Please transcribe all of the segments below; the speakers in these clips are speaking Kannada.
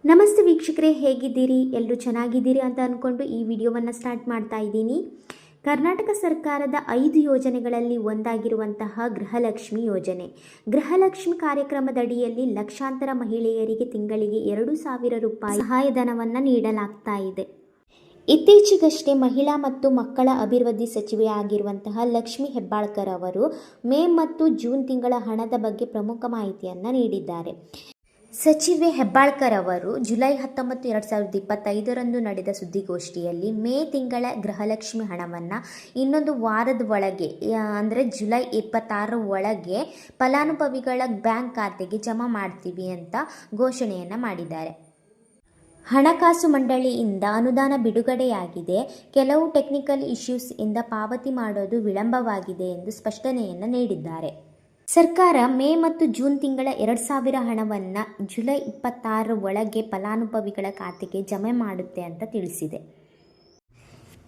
ನಮಸ್ತೆ ವೀಕ್ಷಕರೇ, ಹೇಗಿದ್ದೀರಿ? ಎಲ್ಲರೂ ಚೆನ್ನಾಗಿದ್ದೀರಿ ಅಂತ ಅಂದ್ಕೊಂಡು ಈ ವಿಡಿಯೋವನ್ನು ಸ್ಟಾರ್ಟ್ ಮಾಡ್ತಾ ಇದ್ದೀನಿ. ಕರ್ನಾಟಕ ಸರ್ಕಾರದ 5 ಯೋಜನೆಗಳಲ್ಲಿ ಒಂದಾಗಿರುವಂತಹ ಗೃಹಲಕ್ಷ್ಮಿ ಯೋಜನೆ. ಗೃಹಲಕ್ಷ್ಮಿ ಕಾರ್ಯಕ್ರಮದಡಿಯಲ್ಲಿ ಲಕ್ಷಾಂತರ ಮಹಿಳೆಯರಿಗೆ ತಿಂಗಳಿಗೆ 2,000 ರೂಪಾಯಿ ಸಹಾಯಧನವನ್ನು ನೀಡಲಾಗ್ತಾ ಇದೆ. ಇತ್ತೀಚೆಗಷ್ಟೇ ಮಹಿಳಾ ಮತ್ತು ಮಕ್ಕಳ ಅಭಿವೃದ್ಧಿ ಸಚಿವೆ ಆಗಿರುವಂತಹ ಲಕ್ಷ್ಮಿ ಹೆಬ್ಬಾಳ್ಕರ್ ಅವರು ಮೇ ಮತ್ತು ಜೂನ್ ತಿಂಗಳ ಹಣದ ಬಗ್ಗೆ ಪ್ರಮುಖ ಮಾಹಿತಿಯನ್ನು ನೀಡಿದ್ದಾರೆ. ಸಚಿವೆ ಹೆಬ್ಬಾಳ್ಕರ್ ಅವರು ಜುಲೈ 19, 2025 ನಡೆದ ಸುದ್ದಿಗೋಷ್ಠಿಯಲ್ಲಿ ಮೇ ತಿಂಗಳ ಗೃಹಲಕ್ಷ್ಮಿ ಹಣವನ್ನು ಇನ್ನೊಂದು ವಾರದ ಒಳಗೆ ಅಂದರೆ ಜುಲೈ 26 ಒಳಗೆ ಫಲಾನುಭವಿಗಳ ಬ್ಯಾಂಕ್ ಖಾತೆಗೆ ಜಮಾ ಮಾಡ್ತೀವಿ ಅಂತ ಘೋಷಣೆಯನ್ನು ಮಾಡಿದ್ದಾರೆ. ಹಣಕಾಸು ಮಂಡಳಿಯಿಂದ ಅನುದಾನ ಬಿಡುಗಡೆಯಾಗಿದೆ, ಕೆಲವು ಟೆಕ್ನಿಕಲ್ ಇಶ್ಯೂಸ್ ಇಂದ ಪಾವತಿ ಮಾಡೋದು ವಿಳಂಬವಾಗಿದೆ ಎಂದು ಸ್ಪಷ್ಟನೆಯನ್ನು ನೀಡಿದ್ದಾರೆ. ಸರ್ಕಾರ ಮೇ ಮತ್ತು ಜೂನ್ ತಿಂಗಳ 2,000 ಹಣವನ್ನು ಜುಲೈ 26 ಒಳಗೆ ಫಲಾನುಭವಿಗಳ ಖಾತೆಗೆ ಜಮೆ ಮಾಡುತ್ತೆ ಅಂತ ತಿಳಿಸಿದೆ.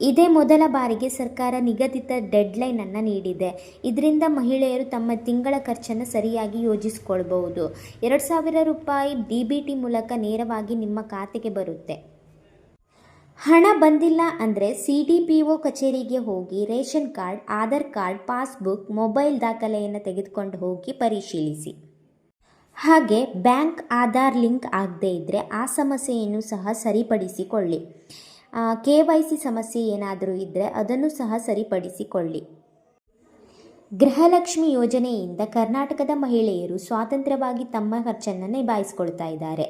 ಇದೇ ಮೊದಲ ಬಾರಿಗೆ ಸರ್ಕಾರ ನಿಗದಿತ ಡೆಡ್ಲೈನ್ ಅನ್ನು ನೀಡಿದೆ. ಇದರಿಂದ ಮಹಿಳೆಯರು ತಮ್ಮ ತಿಂಗಳ ಖರ್ಚನ್ನು ಸರಿಯಾಗಿ ಯೋಜಿಸಿಕೊಳ್ಳಬಹುದು. 2,000 ರೂಪಾಯಿ DBT ಮೂಲಕ ನೇರವಾಗಿ ನಿಮ್ಮ ಖಾತೆಗೆ ಬರುತ್ತೆ. ಹಣ ಬಂದಿಲ್ಲ ಅಂದರೆ CDPO ಕಚೇರಿಗೆ ಹೋಗಿ ration card, Aadhaar card, passbook, mobile ದಾಖಲೆಯನ್ನು ತೆಗೆದುಕೊಂಡು ಹೋಗಿ ಪರಿಶೀಲಿಸಿ. ಹಾಗೆ ಬ್ಯಾಂಕ್ ಆಧಾರ್ ಲಿಂಕ್ ಆಗದೇ ಇದ್ದರೆ ಆ ಸಮಸ್ಯೆಯನ್ನು ಸಹ ಸರಿಪಡಿಸಿಕೊಳ್ಳಿ. KYC ಸಮಸ್ಯೆ ಏನಾದರೂ ಇದ್ದರೆ ಅದನ್ನು ಸಹ ಸರಿಪಡಿಸಿಕೊಳ್ಳಿ. ಗೃಹಲಕ್ಷ್ಮಿ ಯೋಜನೆಯಿಂದ ಕರ್ನಾಟಕದ ಮಹಿಳೆಯರು ಸ್ವಾತಂತ್ರ್ಯವಾಗಿ ತಮ್ಮ ಖರ್ಚನ್ನು ನಿಭಾಯಿಸಿಕೊಳ್ತಾ ಇದ್ದಾರೆ.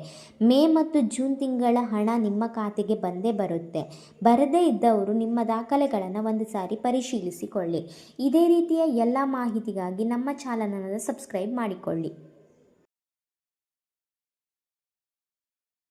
ಮೇ ಮತ್ತು ಜೂನ್ ತಿಂಗಳ ಹಣ ನಿಮ್ಮ ಖಾತೆಗೆ ಬಂದೇ ಬರುತ್ತೆ. ಬರದೇ ಇದ್ದವರು ನಿಮ್ಮ ದಾಖಲೆಗಳನ್ನು ಒಂದು ಸಾರಿ ಪರಿಶೀಲಿಸಿಕೊಳ್ಳಿ. ಇದೇ ರೀತಿಯ ಎಲ್ಲ ಮಾಹಿತಿಗಾಗಿ ನಮ್ಮ ಚಾನಲನ್ನು ಸಬ್ಸ್ಕ್ರೈಬ್ ಮಾಡಿಕೊಳ್ಳಿ.